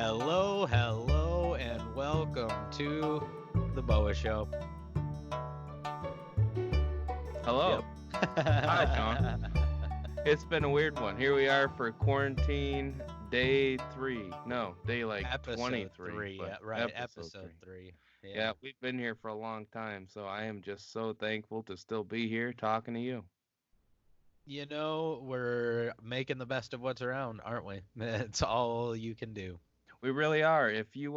Hello, hello, and welcome to the BOWA Show. Hello. Yep. Hi, Sean. It's been a weird one. Here we are for quarantine day 3. No, day like Episode 23. 3. But Yeah, right. Episode 3. Yeah, we've been here for a long time, so I am just so thankful to still be here talking to you. You know, we're making the best of what's around, aren't we? It's all you can do. We really are. If you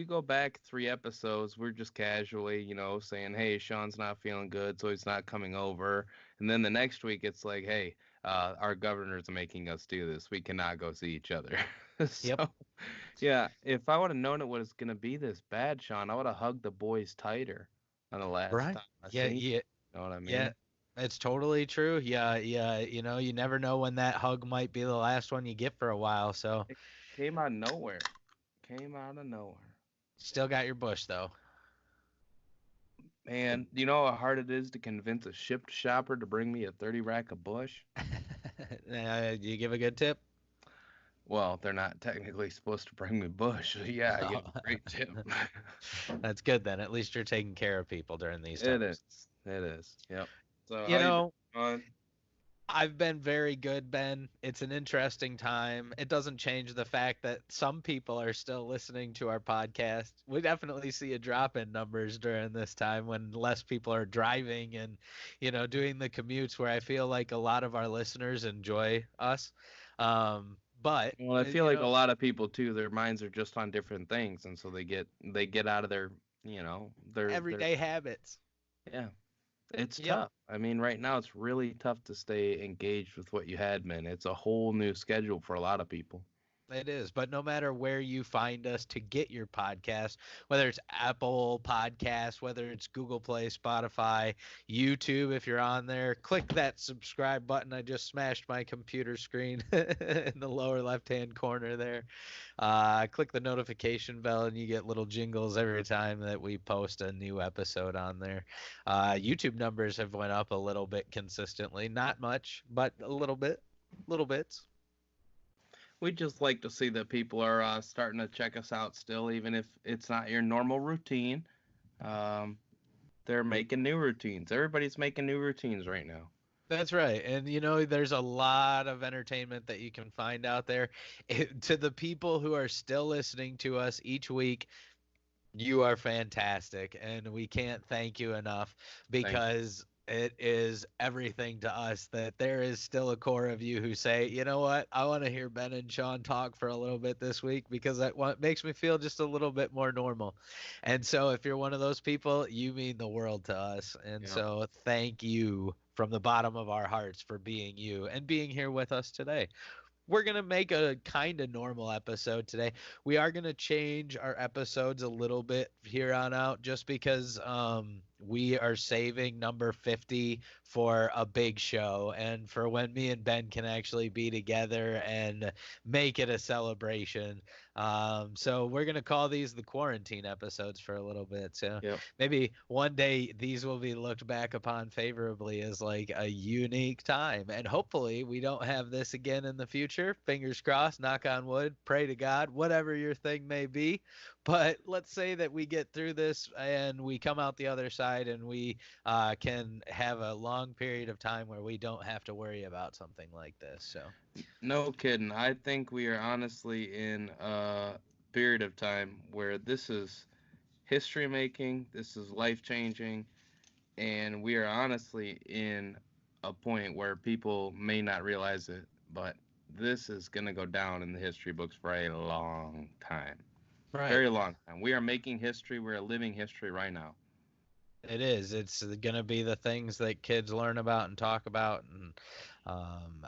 go back 3 episodes, we're just casually, saying, "Hey, Sean's not feeling good, so he's not coming over." And then the next week, it's like, "Hey, our governor's making us do this. We cannot go see each other." So, Yep. yeah, if I would have known it was gonna be this bad, Sean, I would have hugged the boys tighter on the last Right. time I Yeah, seen you. yeah, You know what I mean? yeah. It's totally true. Yeah, yeah. You know, you never know when that hug might be the last one you get for a while. So, It came out of nowhere. Came out of nowhere. still got your Busch though. Man, do you know how hard it is to convince a shipped shopper to bring me a 30 rack of Busch? Do you give a good tip? Well, they're not technically supposed to bring me Busch. So yeah, I give a great tip. That's good then. At least you're taking care of people during these It times. is. It is. Yep. So You how you been, know, Sean? I've been very good, Ben. It's an interesting time. It doesn't change the fact that some people are still listening to our podcast. We definitely see a drop in numbers during this time when less people are driving and, doing the commutes where I feel like a lot of our listeners enjoy us. But, Well, I feel like a lot of people too, their minds are just on different things, and so they get out of their, their everyday habits. yeah. It's Yep. tough. I mean, right now it's really tough to stay engaged with what you had, man. It's a whole new schedule for a lot of people. It is, but no matter where you find us to get your podcast, whether it's Apple Podcasts, whether it's Google Play, Spotify, YouTube, if you're on there, click that subscribe button. I just smashed my computer screen in the lower left-hand corner there. Click the notification bell, and you get little jingles every time that we post a new episode on there. YouTube numbers have went up a little bit consistently, not much, but a little bit, little bits. We just like to see that people are starting to check us out still, even if it's not your normal routine. Um, they're making new routines. Everybody's making new routines right now. That's right. And there's a lot of entertainment that you can find out there. To the people who are still listening to us each week, you are fantastic. And we can't thank you enough because it is everything to us that there is still a core of you who say, you know what, I want to hear Ben and Sean talk for a little bit this week because that makes me feel just a little bit more normal. And so if you're one of those people, you mean the world to us. And so thank you from the bottom of our hearts for being you and being here with us today. We're going to make a kind of normal episode today. We are going to change our episodes a little bit here on out just because we are saving number 50 for a big show and for when me and Ben can actually be together and make it a celebration. So we're going to call these the quarantine episodes for a little bit. So maybe one day these will be looked back upon favorably as like a unique time. And hopefully we don't have this again in the future. Fingers crossed, knock on wood, pray to God, whatever your thing may be. But let's say that we get through this and we come out the other side and we can have a long period of time where we don't have to worry about something like this. So, no kidding. I think we are honestly in a period of time where this is history making, this is life changing, and we are honestly in a point where people may not realize it, but this is going to go down in the history books for a long time. right. Very long time. We are making history. We're living history right now. It is. It's going to be the things that kids learn about and talk about, and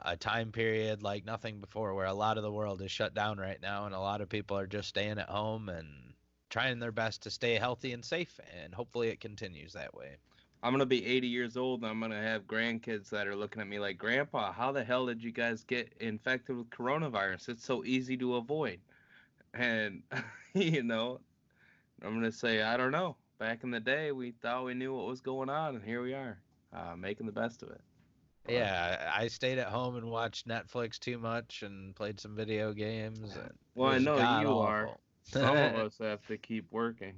a time period like nothing before where a lot of the world is shut down right now, and a lot of people are just staying at home and trying their best to stay healthy and safe, and hopefully it continues that way. I'm going to be 80 years old, and I'm going to have grandkids that are looking at me like, Grandpa, how the hell did you guys get infected with coronavirus? It's so easy to avoid. And, I'm going to say, I don't know. Back in the day, we thought we knew what was going on, and here we are, making the best of it. But, yeah, I stayed at home and watched Netflix too much and played some video games. And well, I know you awful. are. Some of us have to keep working.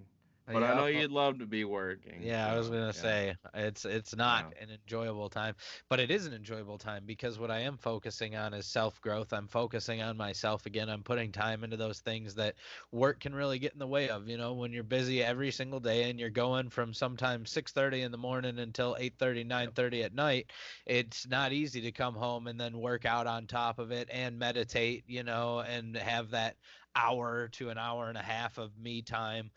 But I Yeah. know you'd love to be working, Yeah, I was so gonna yeah, say it's not yeah, an enjoyable time, but it is an enjoyable time because what I am focusing on is self growth. I'm focusing on myself again. I'm putting time into those things that work can really get in the way of. You know, when you're busy every single day and you're going from sometimes 6:30 in the morning until 8:30, yep, 9:30 at night, it's not easy to come home and then work out on top of it and meditate, you know, and have that hour to an hour and a half of me time,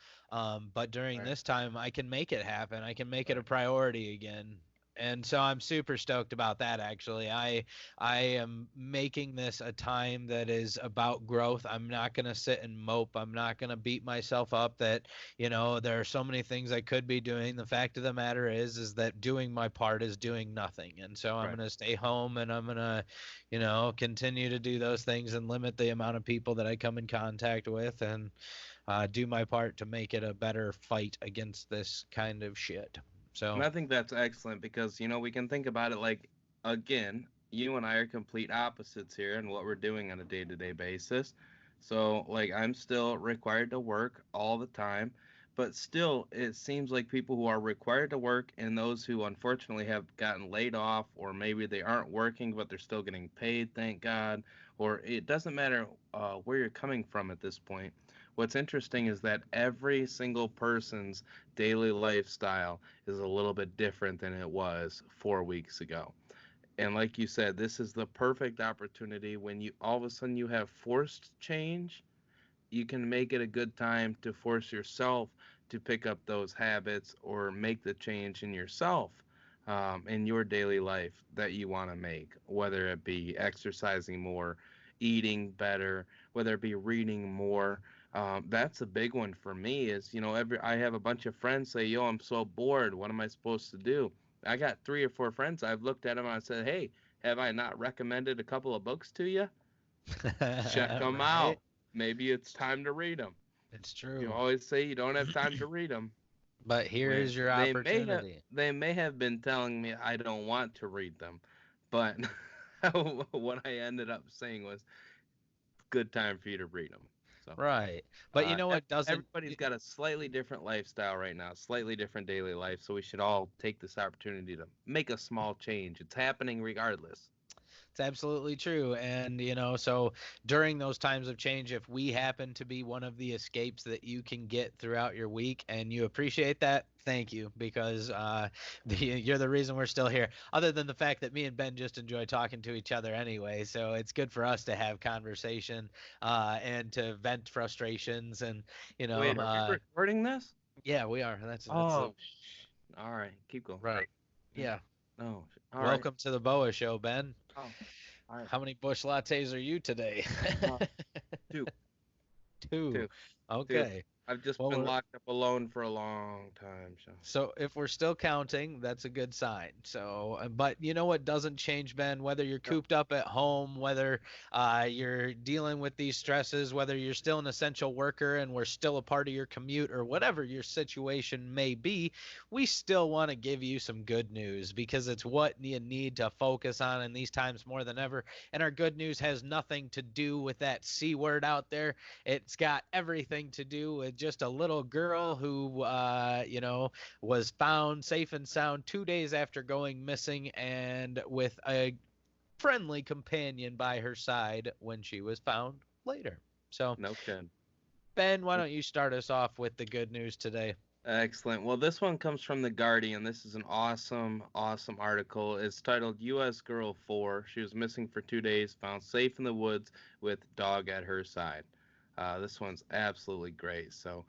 but during right, this time, I can make it happen. I can make it a right. priority again. And so I'm super stoked about that actually. I am making this a time that is about growth. I'm not going to sit and mope. I'm not going to beat myself up that, you know, there are so many things I could be doing. The fact of the matter is that doing my part is doing nothing. And so I'm Right. going to stay home and I'm going to, you know, continue to do those things and limit the amount of people that I come in contact with and do my part to make it a better fight against this kind of shit. And So, I think that's excellent because, we can think about it like, again, you and I are complete opposites here in what we're doing on a day to day basis. So, like, I'm still required to work all the time, but still, it seems like people who are required to work and those who unfortunately have gotten laid off, or maybe they aren't working, but they're still getting paid, thank God, or it doesn't matter where you're coming from at this point. What's interesting is that every single person's daily lifestyle is a little bit different than it was 4 weeks ago. And like you said, this is the perfect opportunity when you all of a sudden you have forced change, you can make it a good time to force yourself to pick up those habits or make the change in yourself, in your daily life that you want to make, whether it be exercising more, eating better, whether it be reading more. That's a big one for me. Is every I have a bunch of friends say, "Yo, I'm so bored. What am I supposed to do?" I got 3 or 4 friends. I've looked at them and I said, "Hey, have I not recommended a couple of books to you? Check them right? out. Maybe it's time to read them." It's You true. always say you don't have time to read them. But here When is your they may have opportunity. they may have been telling me I don't want to read them, but what I ended up saying was good time for you to read them. So Right. But you know what doesn't everybody's got a slightly different lifestyle right now, slightly different daily life. So we should all take this opportunity to make a small change. It's happening regardless. It's absolutely true. And, you know, so during those times of change, if we happen to be one of the escapes that you can get throughout your week and you appreciate that, thank you, because you're the reason we're still here. Other than the fact that me and Ben just enjoy talking to each other anyway. So it's good for us to have conversation and to vent frustrations. And, you know, Wait, are we recording this? yeah, we are. That's Oh, all right. Keep going. right. Yeah. Yeah. Oh, all right. Welcome to the BOWA show, Ben. Oh, all right. How many Busch lattes are you today? Uh, two, Two. two, two. Okay. I've just Well, been locked up alone for a long time, so. so if we're still counting, that's a good sign. So, but you know what doesn't change, Ben? Whether you're Yep. cooped up at home, whether you're dealing with these stresses, whether you're still an essential worker and we're still a part of your commute, or whatever your situation may be, we still want to give you some good news because it's what you need to focus on in these times more than ever. And our good news has nothing to do with that C word out there. It's got everything to do with just a little girl who, you know, was found safe and sound 2 days after going missing and with a friendly companion by her side when she was found later. So, No kidding. Ben, why don't you start us off with the good news today? Excellent. Well, this one comes from The Guardian. This is an awesome, awesome article. It's titled U.S. Girl 4. She was missing for 2 days, found safe in the woods with dog at her side. This one's absolutely great. So,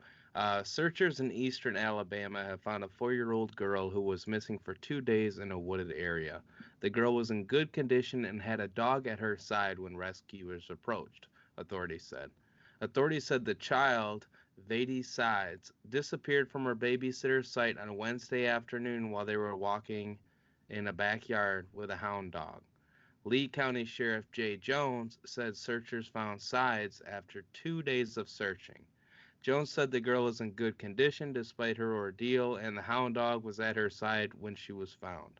searchers in eastern Alabama have found a 4-year-old girl who was missing for 2 days in a wooded area. The girl was in good condition and had a dog at her side when rescuers approached, authorities said. Authorities said the child, Vadi Sides, disappeared from her babysitter's sight on Wednesday afternoon while they were walking in a backyard with a hound dog. Lee County Sheriff Jay Jones said searchers found Sides after 2 days of searching. Jones said the girl is in good condition despite her ordeal, and the hound dog was at her side when she was found.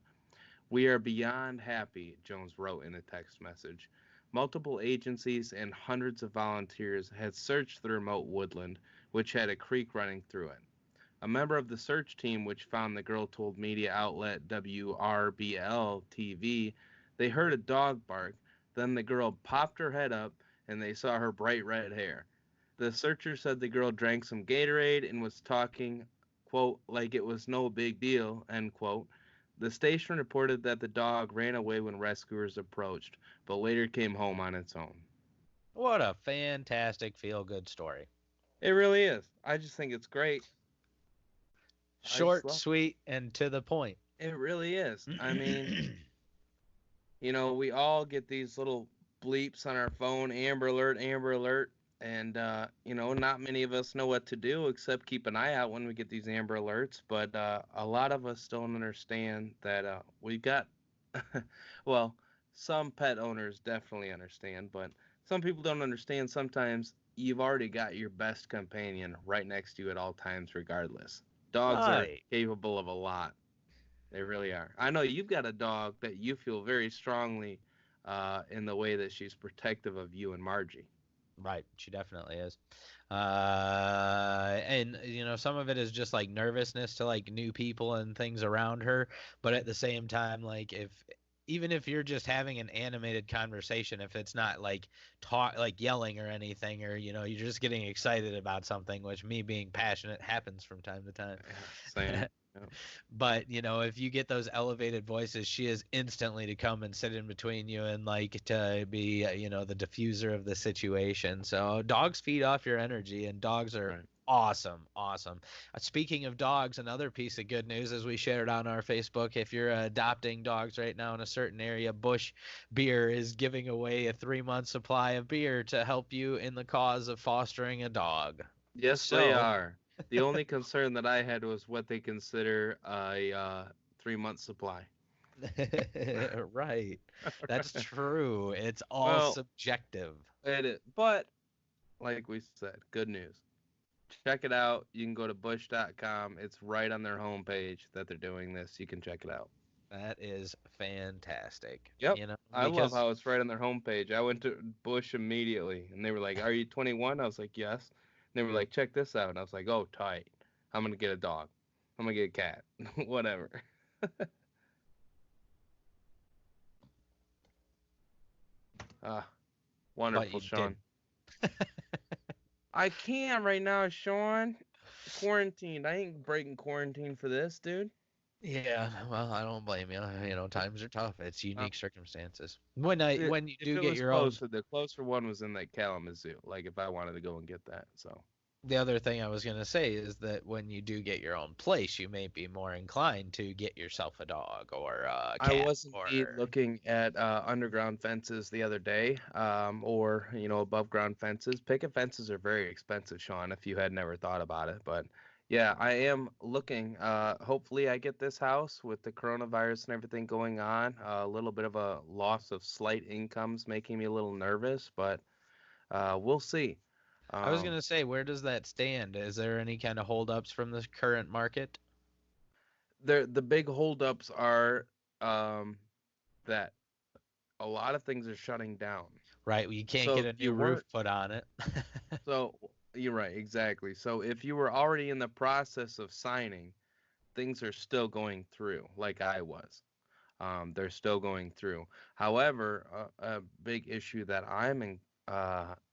"We are beyond happy," Jones wrote in a text message. Multiple agencies and hundreds of volunteers had searched the remote woodland, which had a creek running through it. A member of the search team, which found the girl, told media outlet WRBL TV they heard a dog bark. Then the girl popped her head up and they saw her bright red hair. The searcher said the girl drank some Gatorade and was talking, quote, like it was no big deal, end quote. The station reported that the dog ran away when rescuers approached, but later came home on its own. What a fantastic feel-good story. It really is. I just think it's great. Short, sweet, and to the point. It really is. I mean, we all get these little bleeps on our phone, Amber Alert, and, not many of us know what to do except keep an eye out when we get these Amber Alerts, but a lot of us don't understand that we've got, well, some pet owners definitely understand, but some people don't understand sometimes you've already got your best companion right next to you at all times regardless. Dogs are capable of a lot. They really are. I know you've got a dog that you feel very strongly in the way that she's protective of you and Margie. Right, she definitely is. And some of it is just like nervousness to like new people and things around her, but at the same time, like even if you're just having an animated conversation, if it's not like yelling or anything, or you're just getting excited about something, which me being passionate happens from time to time. Same. Yep. But if you get those elevated voices, she is instantly to come and sit in between you and like to be the diffuser of the situation. So dogs feed off your energy, and dogs are awesome. Speaking of dogs, another piece of good news, as we shared on our Facebook, if you're adopting dogs right now in a certain area, Busch Beer is giving away a 3-month supply of beer to help you in the cause of fostering a dog. Yes, they are. The only concern that I had was what they consider a 3-month supply. Right. That's true. It's all subjective. It is. But like we said, good news. Check it out. You can go to busch.com. It's right on their homepage that they're doing this. You can check it out. That is fantastic. Yep. I love how it's right on their homepage. I went to Busch immediately, and they were like, "Are you 21?" I was like, "Yes." And they were like, "Check this out." And I was like, "Oh, tight. I'm going to get a dog. I'm going to get a cat." Whatever. Wonderful, Sean. I can't right now, Sean. Quarantined. I ain't breaking quarantine for this, dude. Yeah, well, I don't blame you. Times are tough. It's unique circumstances. When you do get your own, the closer one was in that Kalamazoo. Like if I wanted to go and get that, so. The other thing I was gonna say is that when you do get your own place, you may be more inclined to get yourself a dog or a cat. I was indeed looking at underground fences the other day, or above ground fences. Picket fences are very expensive, Sean. If you had never thought about it, but. Yeah, I am looking. Hopefully I get this house with the coronavirus and everything going on. A little bit of a loss of slight incomes making me a little nervous, but we'll see. I was going to say, where does that stand? Is there any kind of holdups from the current market? The big holdups are that a lot of things are shutting down. Right, well, you can't get a new roof put on it. So... You're right, exactly. So if you were already in the process of signing, things are still going through, like I was. They're still going through. However, a big issue that I'm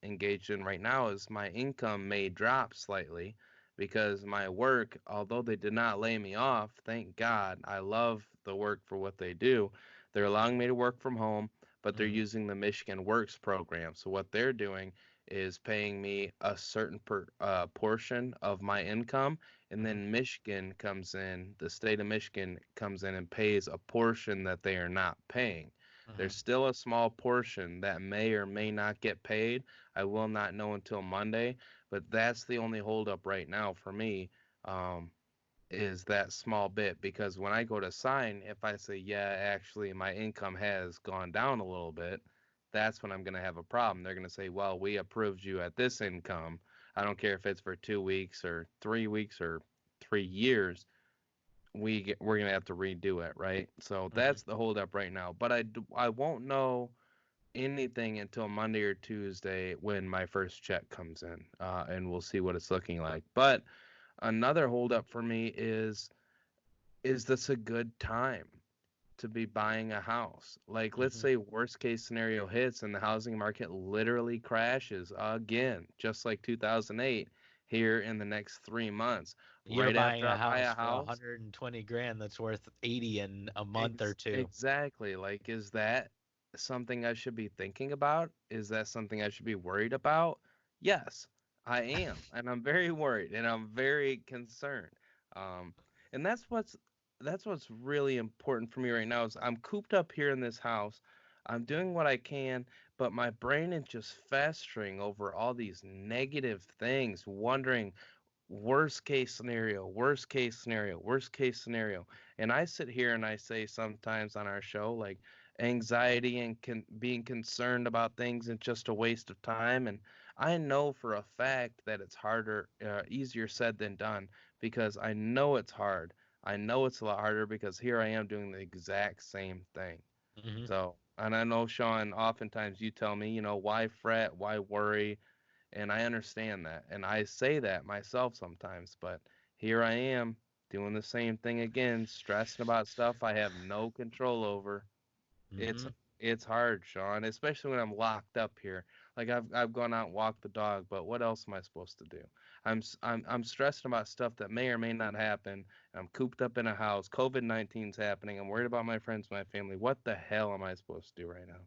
engaged in right now is my income may drop slightly because my work, although they did not lay me off, thank God, I love the work for what they do. They're allowing me to work from home, but they're using the Michigan Works program. So what they're doing is paying me a certain portion of my income, and then Michigan comes in, the state of Michigan comes in and pays a portion that they are not paying. There's still a small portion that may or may not get paid. I will not know until Monday, but that's the only holdup right now for me, is that small bit, because when I go to sign, if I say, yeah, actually my income has gone down a little bit, that's when I'm going to have a problem. They're going to say, well, we approved you at this income. I don't care if it's for 2 weeks or 3 weeks or 3 years. We're going to have to redo it, right? So that's the holdup right now. But I won't know anything until Monday or Tuesday when my first check comes in, and we'll see what it's looking like. But another holdup for me is this a good time to be buying a house? Like, let's Hmm. say worst case scenario hits and the housing market literally crashes again, just like 2008 here in the next 3 months. You're Right buying after a I buy house a for house, 120 grand that's worth 80 in a month or two. exactly. Like, is that something I should be thinking about? Is that something I should be worried about? Yes, I am, and I'm very worried, and I'm very concerned. Um, and that's what's really important for me right now is I'm cooped up here in this house. I'm doing what I can, but my brain is just festering over all these negative things, wondering worst case scenario, worst case scenario, worst case scenario. And I sit here and I say sometimes on our show, like anxiety and being concerned about things is just a waste of time. And I know for a fact that it's easier said than done because I know it's hard. I know it's a lot harder because here I am doing the exact same thing. Hmm. So, and I know, Sean, oftentimes you tell me, why fret, why worry? And I understand that. And I say that myself sometimes, but here I am doing the same thing again, stressing about stuff I have no control over. It's Hmm. it's hard, Sean, especially when I'm locked up here. Like I've gone out and walked the dog, but what else am I supposed to do? I'm stressing about stuff that may or may not happen. I'm cooped up in a house. COVID-19's happening. I'm worried about my friends, my family. What the hell am I supposed to do right now?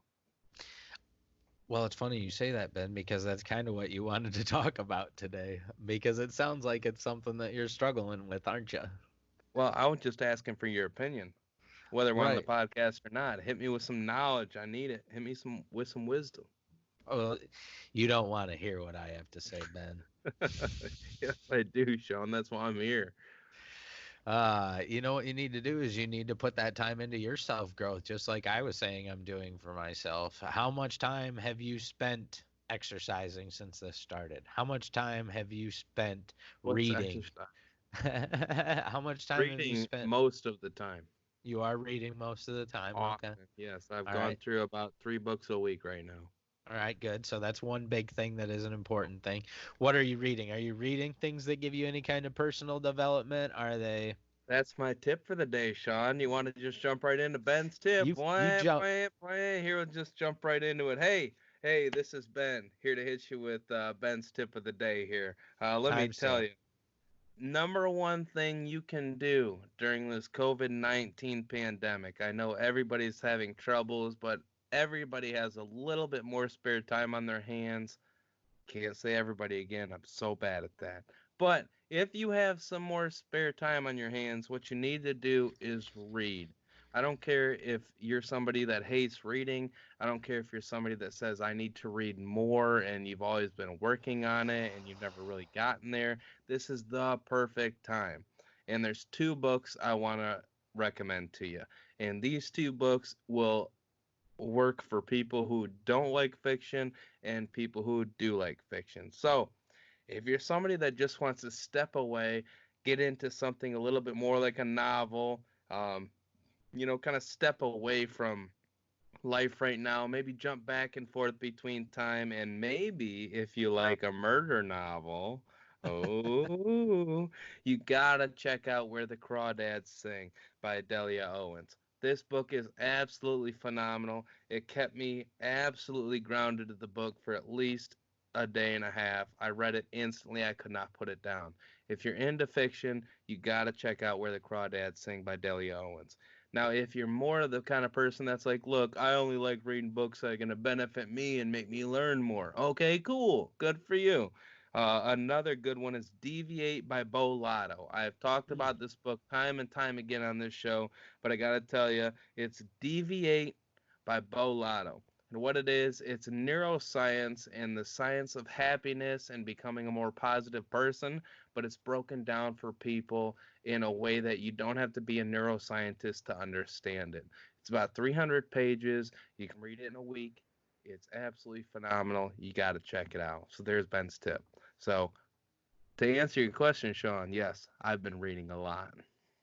Well, it's funny you say that, Ben, because that's kind of what you wanted to talk about today. Because it sounds like it's something that you're struggling with, aren't you? Well, I was just asking for your opinion, whether we're on the Right. podcast or not. Hit me with some knowledge. I need it. Hit me with some wisdom. Well, you don't want to hear what I have to say, Ben. Yes, I do, Sean. That's why I'm here. You know what you need to do is you need to put that time into your self growth, just like I was saying I'm doing for myself. How much time have you spent exercising since this started? How much time have you spent What's reading? exercise? How much time have you Reading spent? most of the time. You are reading most of the time. Okay. Often. Yes, I've All gone right. through about 3 books a week right now. All right, good. So that's one big thing that is an important thing. What are you reading? Are you reading things that give you any kind of personal development? Are they That's my tip for the day, Sean. You want to just jump right into Ben's tip? you jump Here, we'll just jump right into it. Hey, this is Ben here to hit you with Ben's tip of the day here. Let me time tell still. you. Number one thing you can do during this COVID-19 pandemic. I know everybody's having troubles, but everybody has a little bit more spare time on their hands. Can't say everybody again. I'm so bad at that. But if you have some more spare time on your hands, what you need to do is read. I don't care if you're somebody that hates reading. I don't care if you're somebody that says, I need to read more and you've always been working on it and you've never really gotten there. This is the perfect time. And there's two books I want to recommend to you. And these two books will work for people who don't like fiction and people who do like fiction. So, if you're somebody that just wants to step away, get into something a little bit more like a novel, um, kind of step away from life right now, maybe jump back and forth between time, and maybe if you like a murder novel, oh, you gotta check out Where the Crawdads Sing by Delia Owens. This book is absolutely phenomenal. It kept me absolutely grounded to the book for at least a day and a half. I read it instantly. I could not put it down. If you're into fiction, you gotta check out Where the Crawdads Sing by Delia Owens. Now, if you're more of the kind of person that's like, look, I only like reading books that are going to benefit me and make me learn more. Okay, cool. Good for you. Another good one is Deviate by Beau Lotto. I've talked Hmm. about this book time and time again on this show, but I got to tell you, it's Deviate by Beau Lotto. And what it is, it's neuroscience and the science of happiness and becoming a more positive person, but it's broken down for people in a way that you don't have to be a neuroscientist to understand it. It's about 300 pages. You can read it in a week. It's absolutely phenomenal. You got to check it out. So there's Ben's tip. So to answer your question, Sean, yes, I've been reading a lot.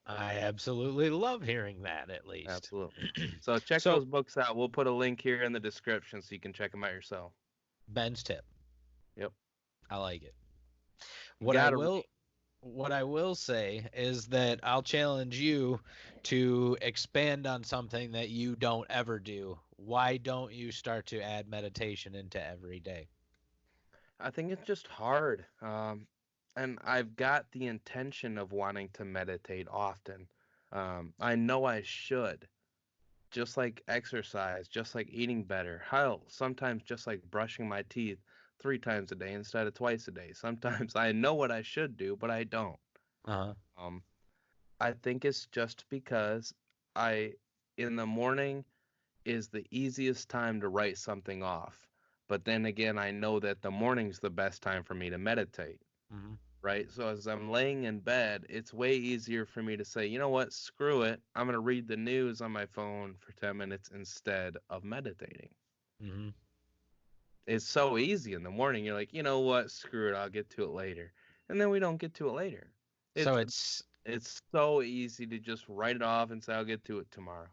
I absolutely love hearing that, at least. Absolutely. So check So, those books out. We'll put a link here in the description so you can check them out yourself. Ben's tip. Yep. I like it. You What I gotta will read. what I will say is that I'll challenge you to expand on something that you don't ever do. Why don't you start to add meditation into every day? I think it's just hard. And I've got the intention of wanting to meditate often. I know I should, just like exercise, just like eating better. Hell, sometimes just like brushing my teeth 3 times a day instead of twice a day. Sometimes I know what I should do, but I don't. Uh-huh. Um, I think it's just because I, in the morning, is the easiest time to write something off. But then again, I know that the morning's the best time for me to meditate, Hmm. right? So as I'm laying in bed, it's way easier for me to say, you know what, screw it. I'm going to read the news on my phone for 10 minutes instead of meditating. Hmm. It's so easy in the morning. You're like, you know what, screw it. I'll get to it later. And then we don't get to it later. So It's it's it's so easy to just write it off and say I'll get to it tomorrow.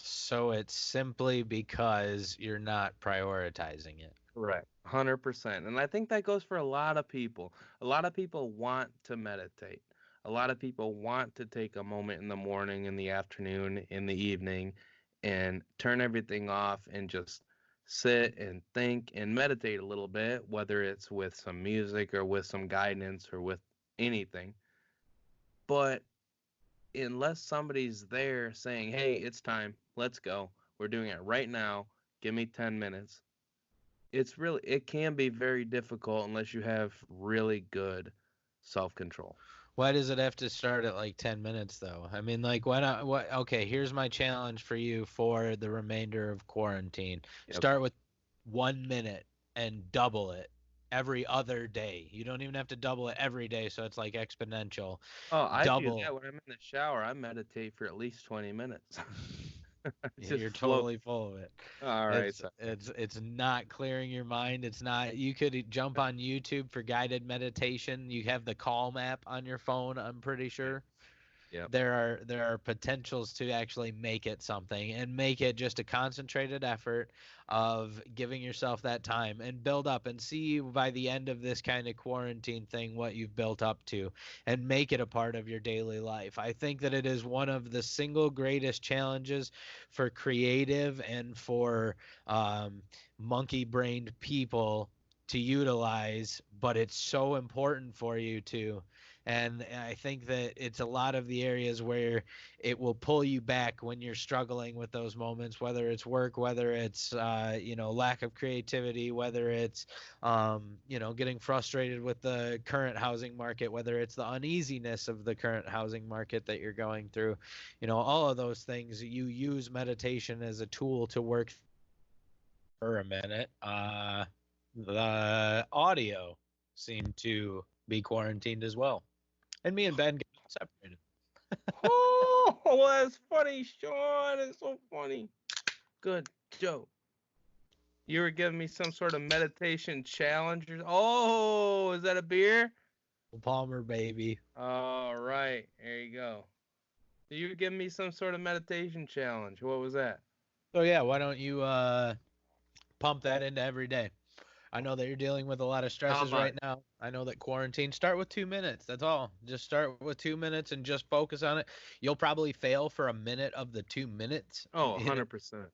so it's simply because you're not prioritizing it. Correct. 100%. And I think that goes for a lot of people. A lot of people want to meditate. A lot of people want to take a moment in the morning, in the afternoon, in the evening, and turn everything off and just sit and think and meditate a little bit, whether it's with some music or with some guidance or with anything. But unless somebody's there saying, hey, it's time, let's go, we're doing it right now, give me 10 minutes, it can be very difficult unless you have really good self-control. Why does it have to start at like 10 minutes though? I mean, like, why not? What? Okay, here's my challenge for you for the remainder of quarantine. Yep. Start with 1 minute and double it every other day. You don't even have to double it every day, so it's like exponential. Oh, I do Double. that when I'm in the shower. I meditate for at least 20 minutes. Just You're float. totally full of it. All right, It's sorry. it's it's not clearing your mind. It's not. You could jump on YouTube for guided meditation. You have the Calm app on your phone, I'm pretty Yep. sure. Yep. There are potentials to actually make it something and make it just a concentrated effort of giving yourself that time and build up and see by the end of this kind of quarantine thing what you've built up to and make it a part of your daily life. I think that it is one of the single greatest challenges for creative and for monkey brained people to utilize, but it's so important for you to. And I think that it's a lot of the areas where it will pull you back when you're struggling with those moments, whether it's work, whether it's, lack of creativity, whether it's, getting frustrated with the current housing market, whether it's the uneasiness of the current housing market that you're going through, all of those things. You use meditation as a tool to work for a minute. The audio seemed to be quarantined as well. And me and Ben got separated. Oh, that's funny, Sean. It's so funny. Good joke. You were giving me some sort of meditation challenge. Oh, is that a beer? Palmer, baby. All right, there you go. You were giving me some sort of meditation challenge. What was that? So yeah, why don't you pump that into every day? I know that you're dealing with a lot of How stresses about right now. I know that quarantine. Start with 2 minutes. That's all. Just start with 2 minutes and just focus on it. You'll probably fail for a minute of the 2 minutes. Oh, 100%.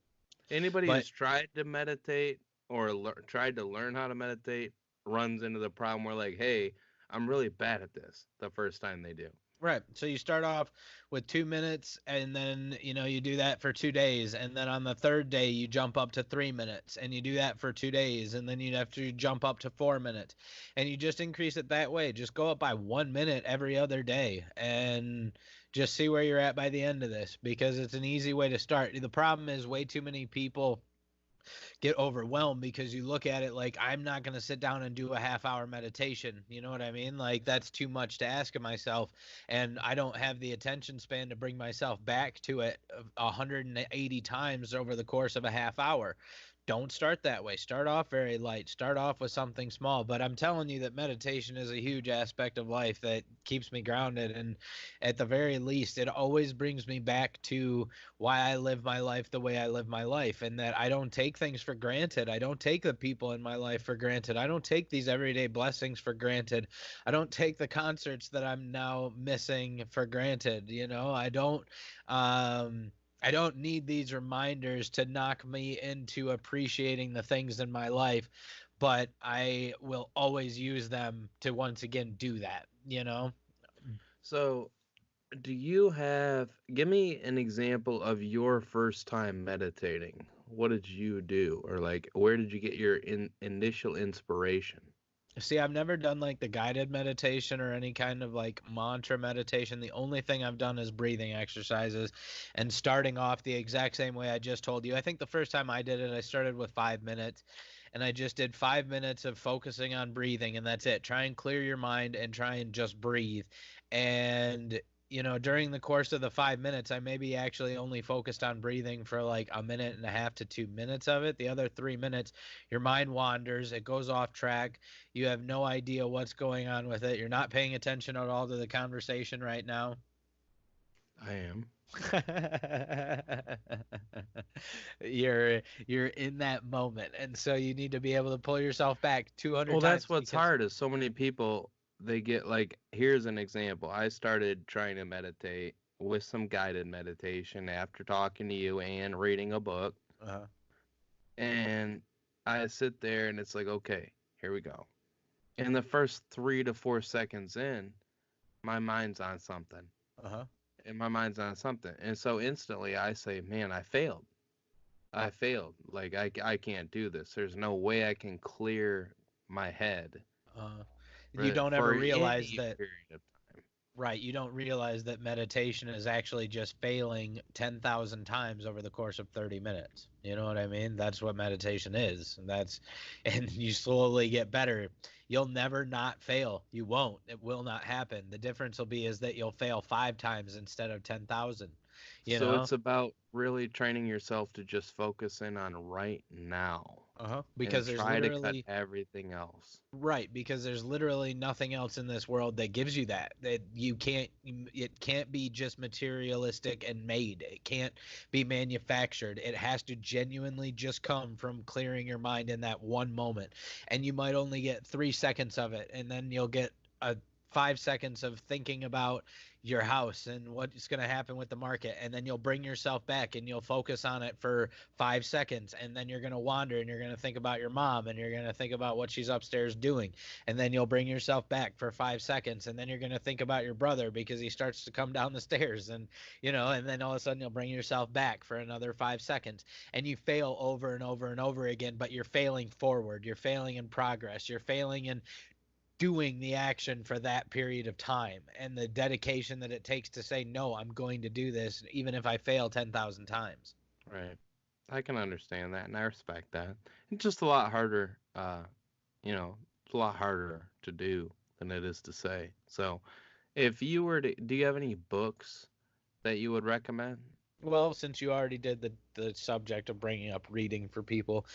Anybody But who's tried to meditate or tried to learn how to meditate runs into the problem where, like, hey, I'm really bad at this the first time they do. right. So you start off with 2 minutes and then, you do that for 2 days. And then on the third day, you jump up to 3 minutes and you do that for 2 days. And then you'd have to jump up to 4 minutes and you just increase it that way. Just go up by 1 minute every other day and just see where you're at by the end of this because it's an easy way to start. The problem is way too many people get overwhelmed because you look at it like I'm not going to sit down and do a half-hour meditation. You know what I mean? Like that's too much to ask of myself, and I don't have the attention span to bring myself back to it 180 times over the course of a half hour. don't start that way. Start off very light. Start off with something small. But I'm telling you that meditation is a huge aspect of life that keeps me grounded. And at the very least, it always brings me back to why I live my life the way I live my life, and that I don't take things for granted. I don't take the people in my life for granted. I don't take these everyday blessings for granted. I don't take the concerts that I'm now missing for granted. I don't need these reminders to knock me into appreciating the things in my life, but I will always use them to once again do that. So, give me an example of your first time meditating. What did you do? Or like, where did you get your initial inspiration? See, I've never done like the guided meditation or any kind of like mantra meditation. The only thing I've done is breathing exercises and starting off the exact same way I just told you. I think the first time I did it, I started with 5 minutes and I just did 5 minutes of focusing on breathing, and that's it. Try and clear your mind and try and just breathe. And during the course of the 5 minutes, I maybe actually only focused on breathing for like a minute and a half to 2 minutes of it. The other 3 minutes, your mind wanders, it goes off track. You have no idea what's going on with it. You're not paying attention at all to the conversation right now. I am. You're in that moment, and so you need to be able to pull yourself back 200 Well, that's times what's because hard is so many people they get like here's an example. I started trying to meditate with some guided meditation after talking to you and reading a book. uh And I sit there and it's like, okay, here we go. And the first 3 to 4 seconds in, my mind's on something. uh And my mind's on something. And so instantly I say, man, I failed. I failed. Like I can't do this. There's no way I can clear my head uh you don't ever for realize any that. period of time. Right, you don't realize that meditation is actually just failing 10,000 times over the course of 30 minutes. You know what I mean? That's what meditation is. And you slowly get better. You'll never not fail. You won't. It will not happen. The difference will be is that you'll fail 5 times instead of 10,000, you So know? it's about really training yourself to just focus in on right now and Because there's try to cut literally everything else. Right, because there's literally nothing else in this world that gives you that. It can't be just materialistic and made. It can't be manufactured. It has to genuinely just come from clearing your mind in that one moment. And you might only get 3 seconds of it, and then you'll get a 5 seconds of thinking about your house and what's going to happen with the market, and then you'll bring yourself back and you'll focus on it for 5 seconds, and then you're going to wander and you're going to think about your mom and you're going to think about what she's upstairs doing, and then you'll bring yourself back for 5 seconds, and then you're going to think about your brother because he starts to come down the stairs, and then all of a sudden you'll bring yourself back for another 5 seconds, and you fail over and over and over again, but you're failing forward, you're failing in progress, you're failing in doing the action for that period of time, and the dedication that it takes to say, no, I'm going to do this even if I fail 10,000 times. Right. I can understand that and I respect that. It's just a lot harder, it's a lot harder to do than it is to say. So, if you were to, do you have any books that you would recommend? Well, since you already did the subject of bringing up reading for people,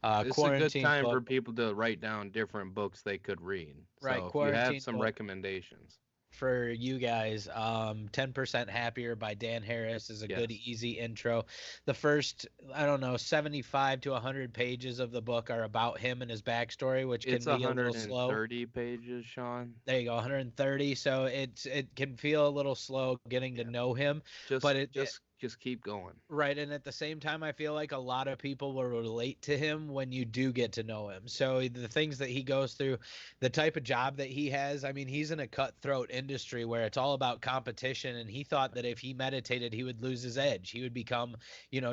It's a good quarantine time for book, people to write down different books they could read. right? So, if you have Quarantine some book recommendations, for you guys. 10% Happier by Dan Harris is a good, yes. easy intro. The first, I don't know, 75 to 100 pages of the book are about him and his backstory, which can It's be a little slow. 130 pages, Sean. There you go, 130. So it can feel a little slow getting to Yeah. know him, Just but just keep going. right, and at the same time, I feel like a lot of people will relate to him when you do get to know him. So the things that he goes through, the type of job that he has, I mean, he's in a cutthroat industry where it's all about competition, and he thought that if he meditated, he would lose his edge. He would become,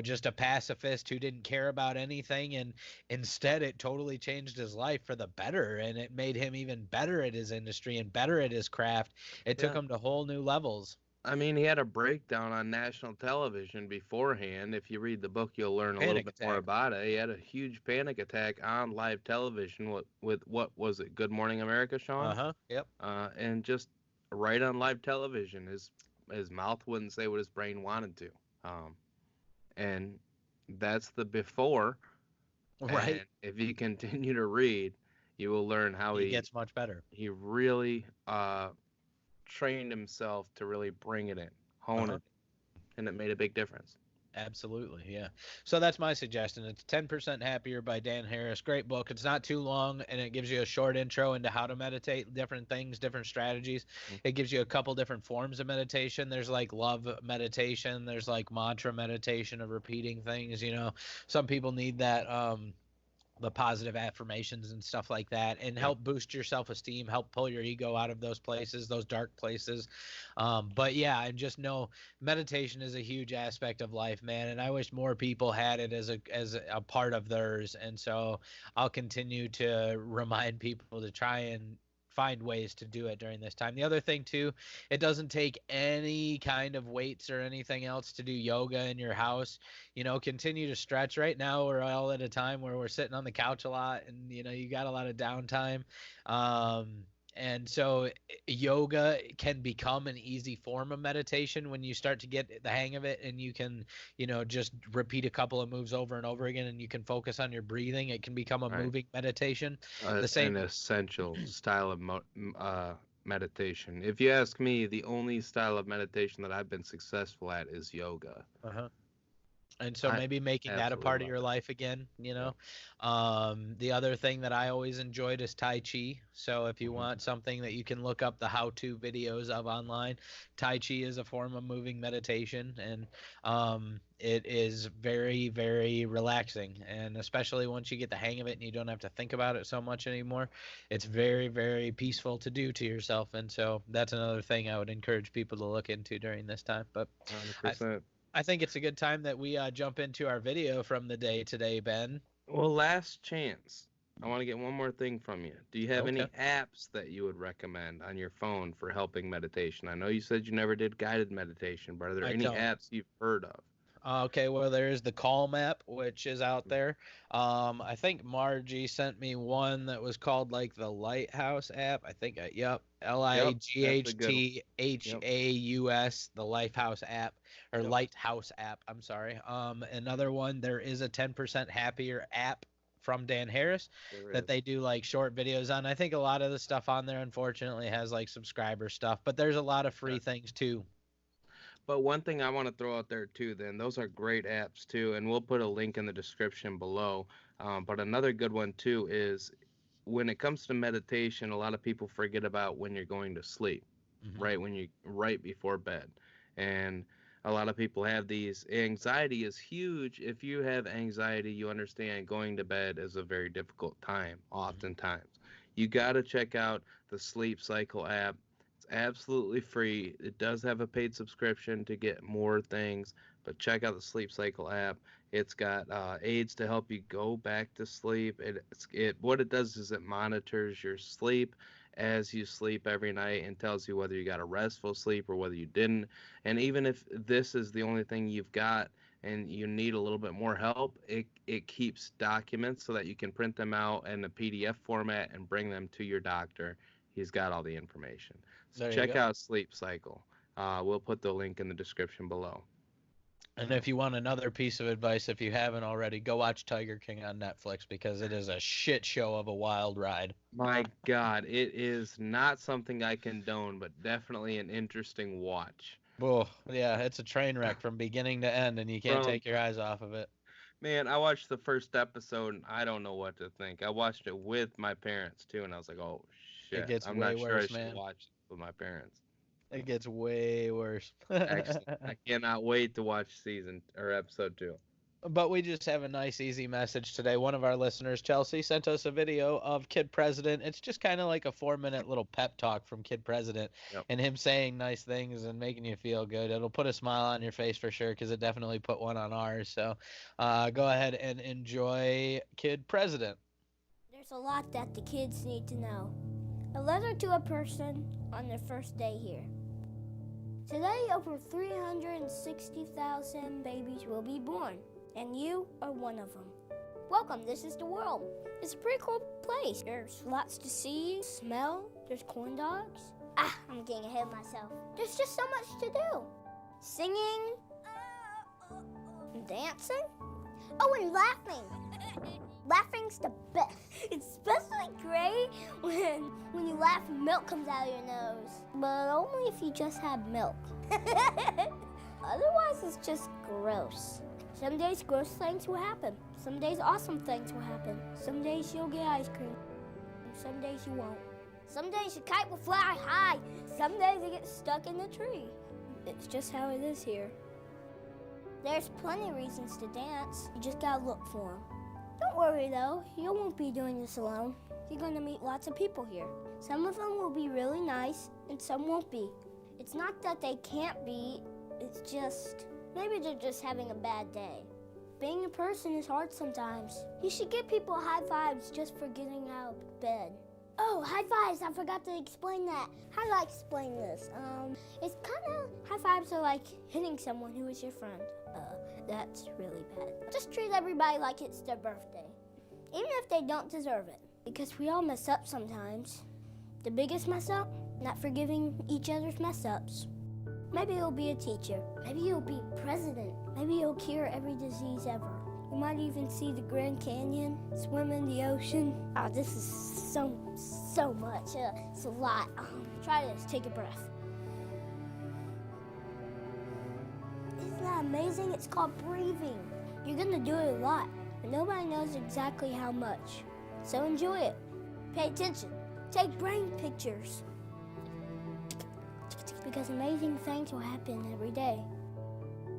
just a pacifist who didn't care about anything, and instead it totally changed his life for the better, and it made him even better at his industry and better at his craft. It took Yeah. him to whole new levels. I mean, he had a breakdown on national television beforehand. If you read the book, you'll learn a little Panic bit more attack. about it. He had a huge panic attack on live television with what was it, Good Morning America, Sean? Uh-huh. Yep. And just right on live television, his mouth wouldn't say what his brain wanted to. And that's the before. Right. And if you continue to read, you will learn how He gets much better. he really trained himself to really bring it in, hone it, and it made a big difference. Absolutely, yeah. So that's my suggestion. It's 10% Happier by Dan Harris. Great book. It's not too long, and it gives you a short intro into how to meditate, different things, different strategies. It gives you a couple different forms of meditation. There's like love meditation. There's like mantra meditation of repeating things. Some people need that. The positive affirmations and stuff like that, and help boost your self-esteem, help pull your ego out of those places, those dark places. But yeah, and just know meditation is a huge aspect of life, man, and I wish more people had it as a part of theirs. And so I'll continue to remind people to try and find ways to do it during this time. The other thing too, it doesn't take any kind of weights or anything else to do yoga in your house. Continue to stretch. Right now we're all at a time where we're sitting on the couch a lot, and you got a lot of downtime. And so yoga can become an easy form of meditation when you start to get the hang of it, and you can, just repeat a couple of moves over and over again, and you can focus on your breathing. It can become a moving meditation. The same. An essential style of meditation. If you ask me, the only style of meditation that I've been successful at is yoga. And so maybe making that a part of your life again, The other thing that I always enjoyed is Tai Chi. So if you want something that you can look up the how-to videos of online, Tai Chi is a form of moving meditation, and it is very, very relaxing. And especially once you get the hang of it and you don't have to think about it so much anymore, it's very, very peaceful to do to yourself. And so that's another thing I would encourage people to look into during this time. But 100%. I think it's a good time that we jump into our video from the day today, Ben. Well, last chance. I want to get one more thing from you. Do you have any apps that you would recommend on your phone for helping meditation? I know you said you never did guided meditation, but are there any apps you've heard of? Okay, well, there's the Calm app, which is out there. I think Margie sent me one that was called like the Lighthouse app. I think, Lighthhaus, the Lighthouse app, or Lighthouse app. I'm sorry. Another one, there is a 10% Happier app from Dan Harris that they do like short videos on. I think a lot of the stuff on there, unfortunately, has like subscriber stuff, but there's a lot of free things too. But one thing I want to throw out there too, then those are great apps too, and we'll put a link in the description below. But another good one too is when it comes to meditation, a lot of people forget about when you're going to sleep, right before bed, and a lot of people have these. Anxiety is huge. If you have anxiety, you understand going to bed is a very difficult time. Oftentimes, you got to check out the Sleep Cycle app. Absolutely free. It does have a paid subscription to get more things, but check out the Sleep Cycle app. It's got aids to help you go back to sleep. What it does is it monitors your sleep as you sleep every night and tells you whether you got a restful sleep or whether you didn't. And even if this is the only thing you've got and you need a little bit more help, it keeps documents so that you can print them out in a PDF format and bring them to your doctor. He's got all the information. So check out Sleep Cycle. We'll put the link in the description below. And if you want another piece of advice, if you haven't already, go watch Tiger King on Netflix, because it is a shit show of a wild ride. My God, it is not something I condone, but definitely an interesting watch. Oh, yeah, it's a train wreck from beginning to end, and you can't take your eyes off of it. Man, I watched the first episode, and I don't know what to think. I watched it with my parents, too, and I was like, oh, shit. It gets I'm way not sure worse, I should watch it with my parents. It gets way worse. Excellent. I cannot wait to watch episode 2. But we just have a nice, easy message today. One of our listeners, Chelsea, sent us a video of Kid President. It's just kind of like a 4-minute little pep talk from Kid President, and him saying nice things and making you feel good. It'll put a smile on your face for sure, because it definitely put one on ours. So go ahead and enjoy Kid President. There's a lot that the kids need to know. A letter to a person on their first day here. Today, over 360,000 babies will be born, and you are one of them. Welcome, this is the world. It's a pretty cool place. There's lots to see, smell, there's corn dogs. I'm getting ahead of myself. There's just so much to do. Singing, dancing, and laughing. Laughing's the best. It's especially great when you laugh and milk comes out of your nose. But only if you just have milk. Otherwise, it's just gross. Some days gross things will happen. Some days awesome things will happen. Some days you'll get ice cream. And some days you won't. Some days your kite will fly high. Some days it gets stuck in the tree. It's just how it is here. There's plenty of reasons to dance. You just gotta look for them. Don't worry though, you won't be doing this alone. You're gonna meet lots of people here. Some of them will be really nice and some won't be. It's not that they can't be, it's just, maybe they're just having a bad day. Being a person is hard sometimes. You should give people high fives just for getting out of bed. Oh, high fives, I forgot to explain that. How do I explain this? It's kind of, high fives are like hitting someone who is your friend. That's really bad. Just treat everybody like it's their birthday, even if they don't deserve it. Because we all mess up sometimes. The biggest mess up, not forgiving each other's mess ups. Maybe you'll be a teacher. Maybe you'll be president. Maybe you'll cure every disease ever. You might even see the Grand Canyon, swim in the ocean. Oh, this is so much. It's a lot. Try this. Take a breath. Isn't that amazing? It's called breathing. You're gonna do it a lot, but nobody knows exactly how much. So enjoy it. Pay attention. Take brain pictures. Because amazing things will happen every day.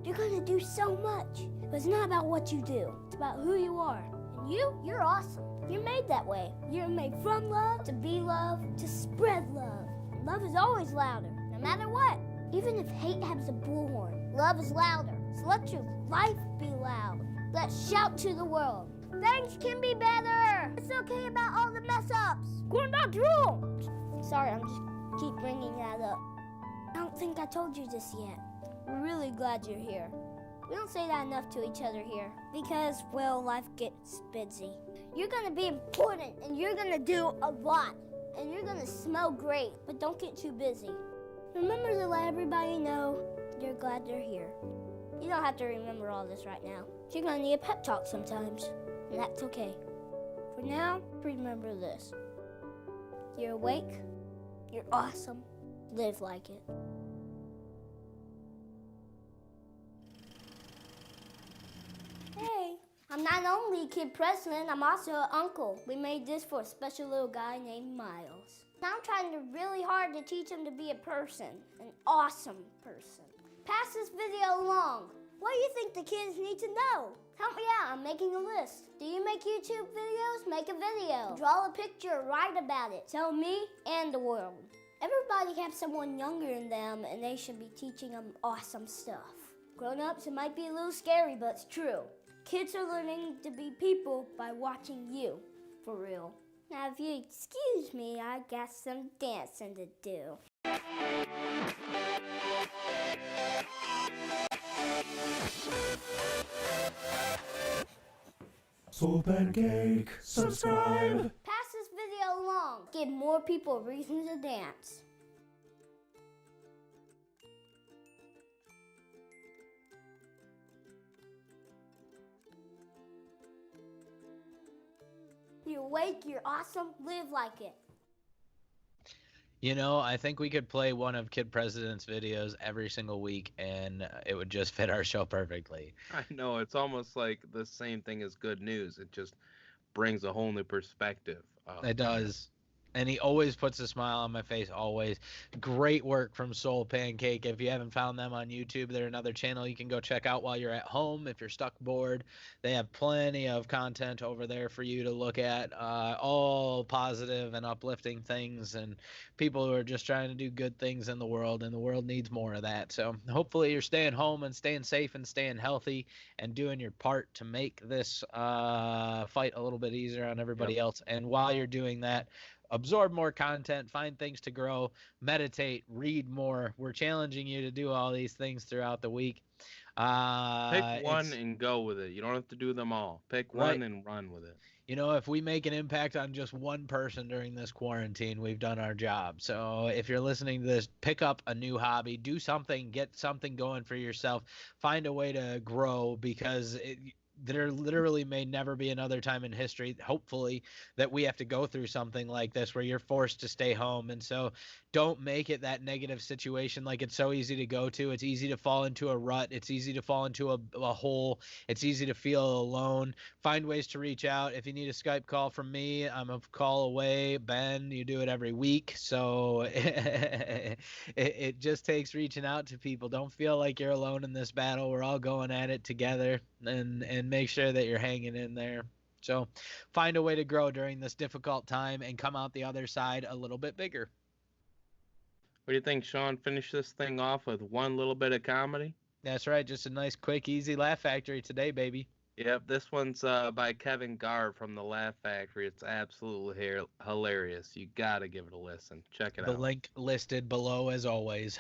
You're gonna do so much, but it's not about what you do. It's about who you are. And you're awesome. You're made that way. You're made from love, to be loved, to spread love. Love is always louder, no matter what. Even if hate has a bullhorn, love is louder. So let your life be loud. Let's shout to the world. Things can be better. It's okay about all the mess ups. Corn dogs rule. Sorry, I'm just keep bringing that up. I don't think I told you this yet. We're really glad you're here. We don't say that enough to each other here because, well, life gets busy. You're gonna be important and you're gonna do a lot and you're gonna smell great, but don't get too busy. Remember to let everybody know you're glad they're here. You don't have to remember all this right now. You're gonna need a pep talk sometimes, and that's okay. For now, remember this. You're awake, you're awesome, live like it. Hey, I'm not only kid president, I'm also an uncle. We made this for a special little guy named Miles. Now I'm trying really hard to teach him to be a person, an awesome person. Pass this video along. What do you think the kids need to know? Help me out, I'm making a list. Do you make YouTube videos? Make a video. Draw a picture, write about it. Tell me and the world. Everybody has someone younger than them and they should be teaching them awesome stuff. Grown-ups, it might be a little scary, but it's true. Kids are learning to be people by watching you, for real. Now, if you excuse me, I got some dancing to do. Soul Pancake, subscribe. Pass this video along. Give more people a reason to dance. You're awake, you're awesome, live like it. You know, I think we could play one of Kid President's videos every single week and it would just fit our show perfectly. I know, it's almost like the same thing as good news. It just brings a whole new perspective. It does. And he always puts a smile on my face, always. Great work from Soul Pancake. If you haven't found them on YouTube, they're another channel you can go check out while you're at home. If you're stuck bored, they have plenty of content over there for you to look at. All positive and uplifting things and people who are just trying to do good things in the world, and the world needs more of that. So hopefully you're staying home and staying safe and staying healthy and doing your part to make this fight a little bit easier on everybody else. And while you're doing that, absorb more content, find things to grow, meditate, read more. We're challenging you to do all these things throughout the week. Pick one and go with it. You don't have to do them all. Pick one and run with it. You know, if we make an impact on just one person during this quarantine, we've done our job. So if you're listening to this, pick up a new hobby, do something, get something going for yourself, find a way to grow, because there literally may never be another time in history, hopefully, that we have to go through something like this where you're forced to stay home. And so don't make it that negative situation like it's so easy to go to. It's easy to fall into a rut. It's easy to fall into a hole. It's easy to feel alone. Find ways to reach out. If you need a Skype call from me, I'm a call away. Ben, you do it every week. So it just takes reaching out to people. Don't feel like you're alone in this battle. We're all going at it together, and make sure that you're hanging in there. So find a way to grow during this difficult time and come out the other side a little bit bigger. What do you think, Sean? Finish this thing off with one little bit of comedy? That's right. Just a nice, quick, easy Laugh Factory today, baby. Yep, this one's by Kevin Garr from the Laugh Factory. It's absolutely hilarious. You gotta give it a listen. Check it out. The link listed below as always.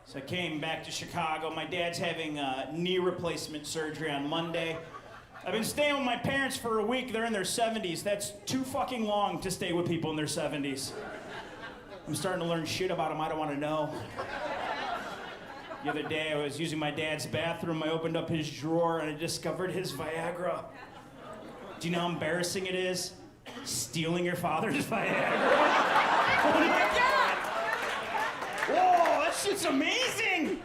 So I came back to Chicago. My dad's having knee replacement surgery on Monday. I've been staying with my parents for a week. They're in their 70s. That's too fucking long to stay with people in their 70s. I'm starting to learn shit about them I don't want to know. The other day, I was using my dad's bathroom. I opened up his drawer and I discovered his Viagra. Do you know how embarrassing it is? Stealing your father's Viagra? Oh my God! Whoa, that shit's amazing!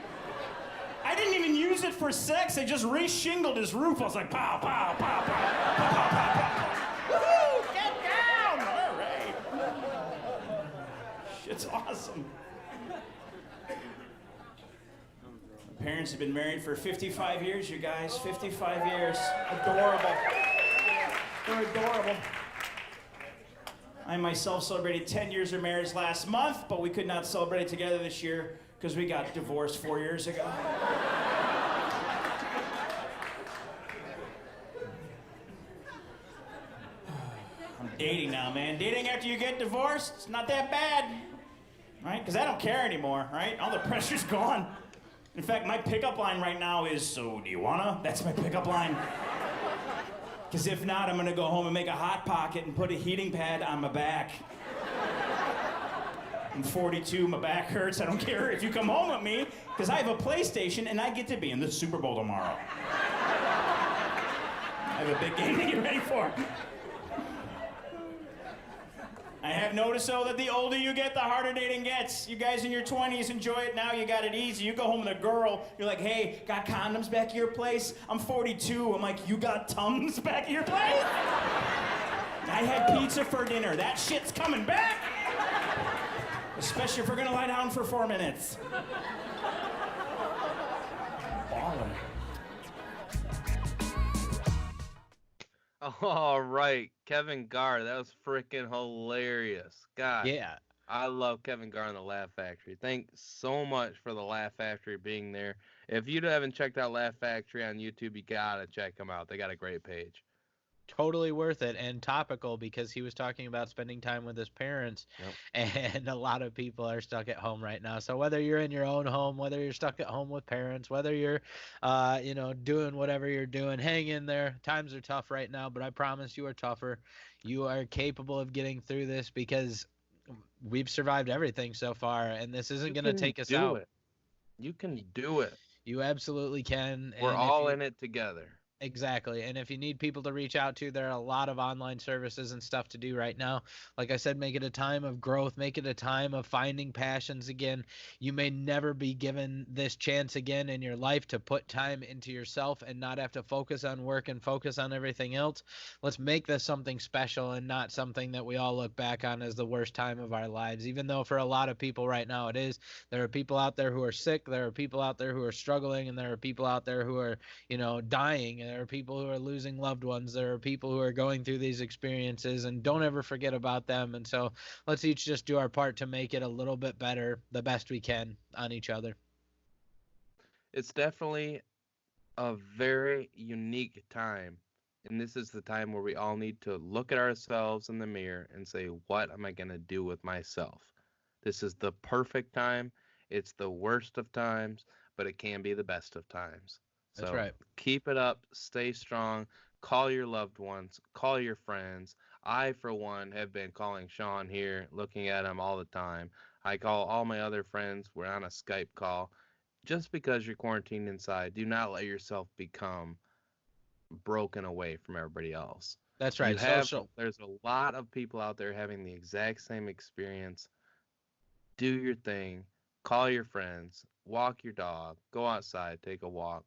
I didn't even use it for sex. I just re-shingled his roof. I was like, pow, pow, pow, pow, pow, pow, pow, pow. Woohoo! Get down! All right. Shit's awesome. My parents have been married for 55 years, you guys. 55 years. Adorable. They're adorable. I myself celebrated 10 years of marriage last month, but we could not celebrate it together this year because we got divorced 4 years ago. I'm dating now, man. Dating after you get divorced, it's not that bad, right? Because I don't care anymore, right? All the pressure's gone. In fact, my pickup line right now is, so do you wanna? That's my pickup line. Because if not, I'm gonna go home and make a Hot Pocket and put a heating pad on my back. I'm 42, my back hurts. I don't care if you come home with me, because I have a PlayStation and I get to be in the Super Bowl tomorrow. I have a big game to get ready for. I have noticed, though, that the older you get, the harder dating gets. You guys in your 20s, enjoy it now. You got it easy. You go home with a girl. You're like, hey, got condoms back at your place? I'm 42. I'm like, you got Tums back at your place? I had pizza for dinner. That shit's coming back. Especially if we're going to lie down for 4 minutes. Ballin'. All right, Kevin Garr, that was freaking hilarious. God, Yeah. I love Kevin Garr and the Laugh Factory. Thanks so much for the Laugh Factory being there. If you haven't checked out Laugh Factory on YouTube, you gotta check them out. They got a great page. Totally worth it and topical because he was talking about spending time with his parents. Yep. And a lot of people are stuck at home right now. So whether you're in your own home, whether you're stuck at home with parents, whether you're doing whatever you're doing, hang in there. Times are tough right now, but I promise you are tougher. You are capable of getting through this because we've survived everything so far, and this isn't going to take us out. You can do it. You absolutely can. We're all in it together. Exactly. And if you need people to reach out to, there are a lot of online services and stuff to do right now. Like I said, make it a time of growth. Make it a time of finding passions again. You may never be given this chance again in your life to put time into yourself and not have to focus on work and focus on everything else. Let's make this something special and not something that we all look back on as the worst time of our lives, even though for a lot of people right now it is. There are people out there who are sick. There are people out there who are struggling, and there are people out there who are, dying. There are people who are losing loved ones. There are people who are going through these experiences, and don't ever forget about them. And so let's each just do our part to make it a little bit better, the best we can on each other. It's definitely a very unique time. And this is the time where we all need to look at ourselves in the mirror and say, what am I going to do with myself? This is the perfect time. It's the worst of times, but it can be the best of times. That's so right. Keep it up. Stay strong. Call your loved ones. Call your friends. I, for one, have been calling Sean here, looking at him all the time. I call all my other friends. We're on a Skype call. Just because you're quarantined inside, do not let yourself become broken away from everybody else. That's right. There's a lot of people out there having the exact same experience. Do your thing, call your friends, walk your dog, go outside, take a walk.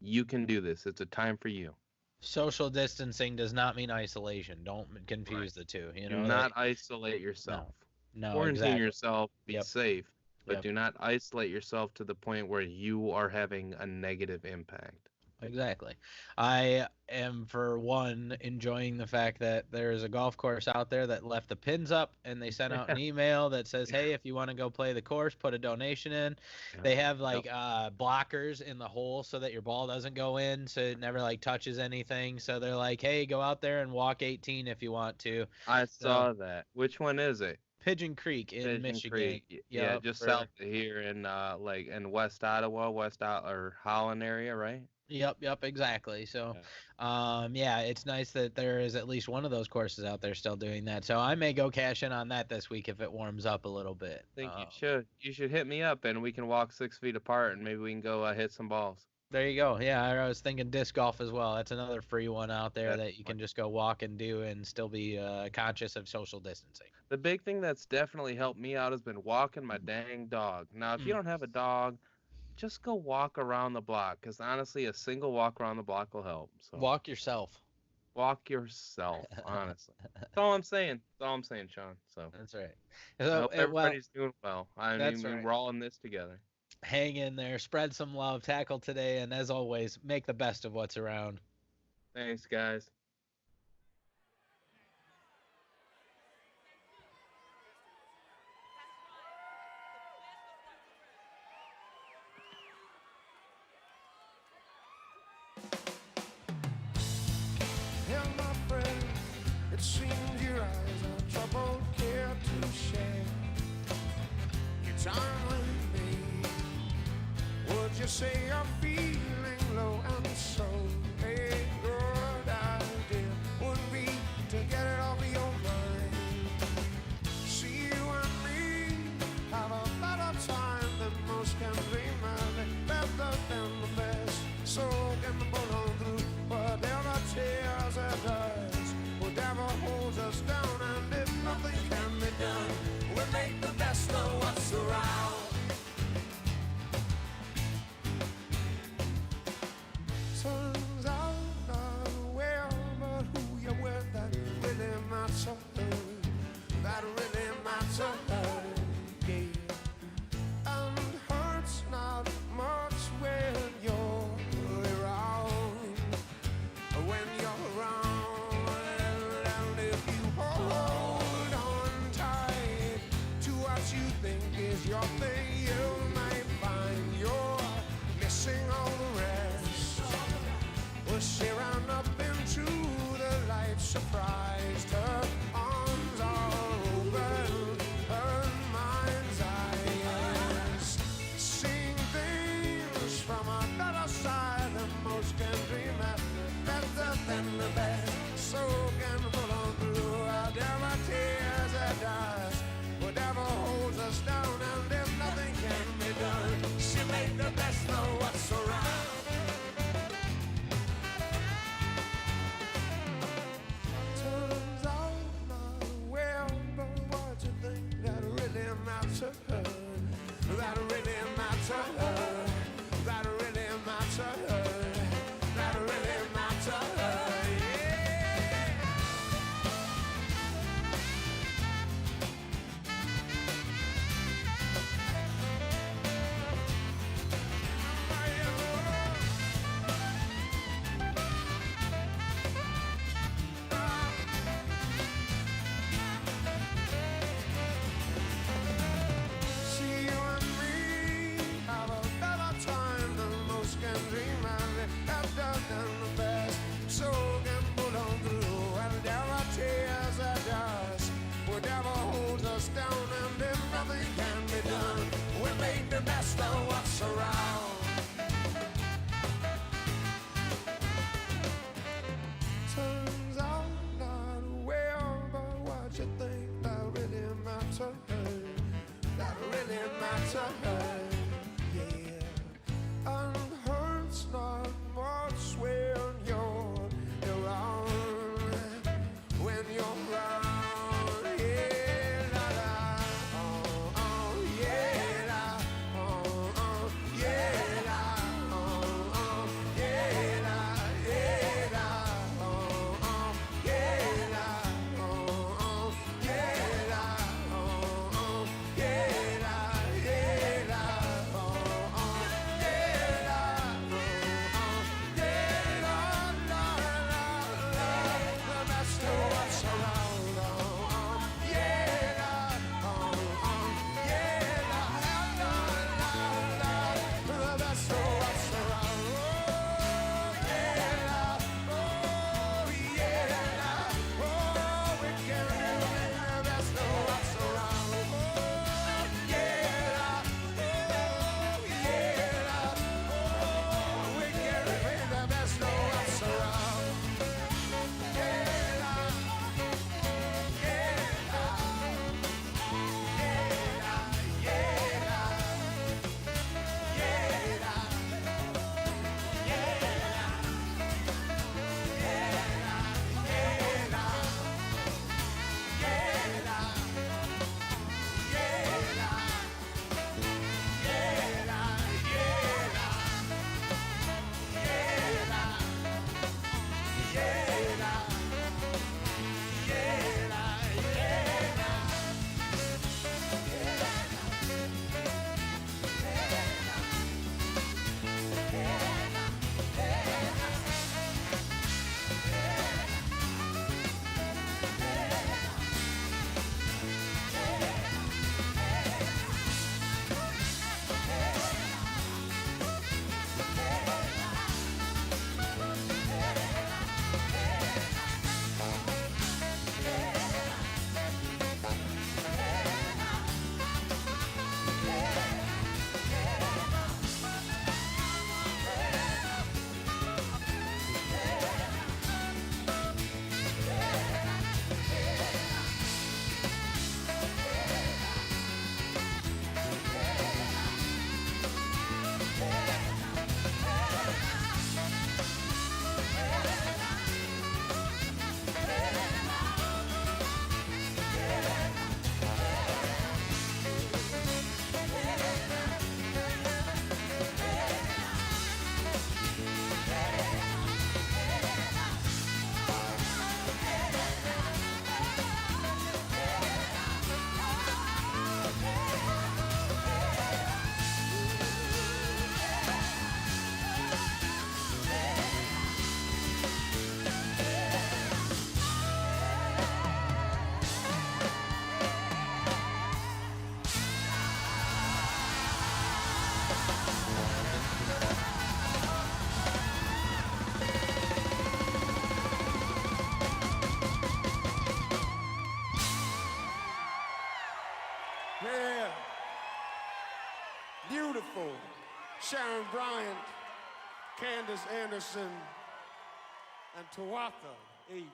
You can do this. It's a time for you. Social distancing does not mean isolation. Don't confuse the two. You know, do not isolate yourself. No, quarantine yourself. Be Yep. safe, but Yep. do not isolate yourself to the point where you are having a negative impact. Exactly. I am, for one, enjoying the fact that there's a golf course out there that left the pins up, and they sent out an email that says, hey, if you want to go play the course, put a donation in. They have like blockers in the hole so that your ball doesn't go in, so it never like touches anything. So they're like, hey, go out there and walk 18 if you want to. I saw that. Which one is it? Pigeon Creek in Michigan. Creek. Yeah, just south of here in like in West Ottawa, or Holland area, right? Yep, exactly. So, yeah, it's nice that there is at least one of those courses out there still doing that. So I may go cash in on that this week if it warms up a little bit. I think you should. You should hit me up, and we can walk 6 feet apart, and maybe we can go hit some balls. There you go. Yeah, I was thinking disc golf as well. That's another free one out there that you can just go walk and do and still be conscious of social distancing. The big thing that's definitely helped me out has been walking my dang dog. Now, if you don't have a dog, just go walk around the block, because honestly, a single walk around the block will help. So walk yourself. Walk yourself, honestly. That's all I'm saying. That's all I'm saying, Sean. So that's right. So, I hope everybody's doing well. I mean, we're all in this together. Hang in there, spread some love, tackle today, and as always, make the best of what's around. Thanks, guys. It seems your eyes are troubled, care to share your time with me. Would you say you're feeling low and so a good idea would be to get it off your mind? See you and me have a better time than most can dream of, better than the best. So can pull on through whatever tears it does. Whatever holds us down, and if nothing can be done, we'll make the best of what's around. Turns out not well, but who you're with, that really matters. That really matters, yeah. And hurts not much when you're around. When you're around. Your thing, you might find you're missing all the rest. Well, she ran up into the light, surprised. Her arms are open, her mind's eyes, seeing things from a better side than most can dream at, better than the best. So can pull on through whatever tears it does, whatever holds us down. She made the best of what's around. Turns out not well, but what you think that really matters? That really matters. That really matters. That really matters. Whatever holds us down, and if nothing can be done, we'll make the best of what's around. Turns out not well, but what you think that really matters. That really matters, yeah. And hurts not much when you're Yeah. Beautiful. Sharon Bryant, Candace Anderson, and Tawaka A.G.